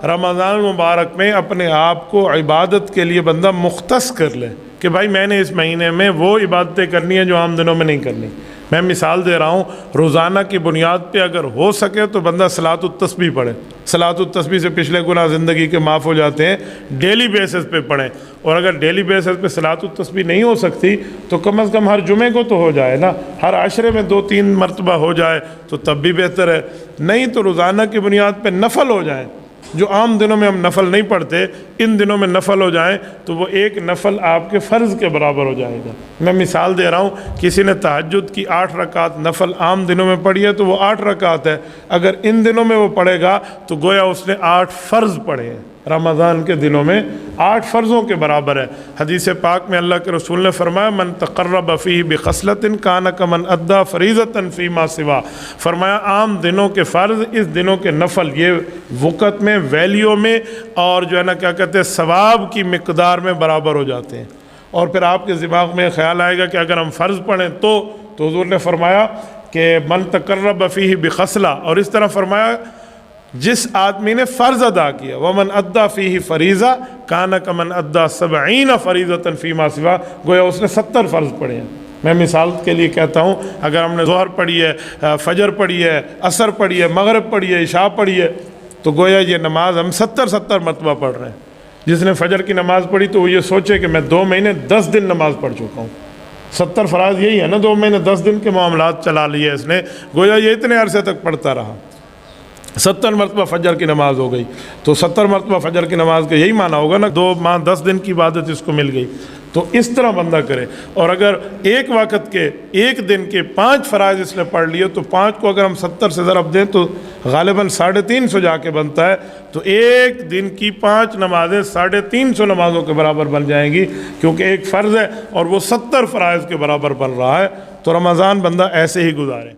رمضان مبارک میں اپنے آپ کو عبادت کے لیے بندہ مختص کر لے کہ بھائی میں نے اس مہینے میں وہ عبادتیں کرنی ہیں جو عام دنوں میں نہیں کرنی۔ میں مثال دے رہا ہوں، روزانہ کی بنیاد پہ اگر ہو سکے تو بندہ صلاۃ التسبیح پڑھے۔ صلاۃ التسبیح سے پچھلے گناہ زندگی کے معاف ہو جاتے ہیں، ڈیلی بیسس پہ پڑھیں۔ اور اگر ڈیلی بیسس پہ صلاۃ التسبیح نہیں ہو سکتی تو کم از کم ہر جمعے کو تو ہو جائے نا، ہر عشرے میں 2-3 مرتبہ ہو جائے تو تب بھی بہتر ہے۔ نہیں تو روزانہ کی بنیاد پہ نفل ہو جائیں، جو عام دنوں میں ہم نفل نہیں پڑھتے، ان دنوں میں نفل ہو جائیں تو وہ ایک نفل آپ کے فرض کے برابر ہو جائے گا۔ میں مثال دے رہا ہوں، کسی نے تہجد کی 8 رکعت نفل عام دنوں میں پڑھی ہے تو وہ 8 رکعت ہے، اگر ان دنوں میں وہ پڑھے گا تو گویا اس نے 8 فرض پڑھے ہیں۔ رمضان کے دنوں میں 8 فرضوں کے برابر ہے۔ حدیث پاک میں اللہ کے رسول نے فرمایا من تقرب فیہ بخصلۃ کان کمن ادی فریضۃ فیما سوا، فرمایا عام دنوں کے فرض اس دنوں کے نفل یہ وقت میں، ویلیو میں، اور جو ہے نا کیا کہتے ہیں ثواب کی مقدار میں برابر ہو جاتے ہیں۔ اور پھر آپ کے دماغ میں خیال آئے گا کہ اگر ہم فرض پڑھیں تو حضور نے فرمایا کہ من تقرب فیہ بخصلہ، اور اس طرح فرمایا جس آدمی نے فرض ادا کیا ومن ادا فیہ فریضہ کان کمن ادا 70 فریضۃ فیما سوا، گویا اس نے 70 فرض پڑھے ہیں۔ میں مثال کے لیے کہتا ہوں، اگر ہم نے ظہر پڑھی ہے، فجر پڑھی ہے، عصر پڑھی ہے، مغرب پڑھی ہے، عشاء پڑھی ہے، تو گویا یہ نماز ہم 70 مرتبہ پڑھ رہے ہیں۔ جس نے فجر کی نماز پڑھی تو وہ یہ سوچے کہ میں 2 مہینے 10 دن نماز پڑھ چکا ہوں۔ 70 فرائض یہی ہے نا، 2 مہینے 10 دن کے معاملات چلا لیے اس نے، گویا یہ اتنے عرصے تک پڑھتا رہا۔ 70 مرتبہ فجر کی نماز ہو گئی تو 70 مرتبہ فجر کی نماز کا یہی معنی ہوگا نا، 2 ماہ 10 دن کی عبادت اس کو مل گئی۔ تو اس طرح بندہ کرے، اور اگر ایک وقت کے، ایک دن کے 5 فرائض اس نے پڑھ لیے تو 5 کو اگر ہم 70 سے ضرب دیں تو غالباً 350 جا کے بنتا ہے، تو ایک دن کی 5 نمازیں 350 نمازوں کے برابر بن جائیں گی، کیونکہ ایک فرض ہے اور وہ 70 فرائض کے برابر بن رہا ہے۔ تو رمضان بندہ ایسے ہی گزارے۔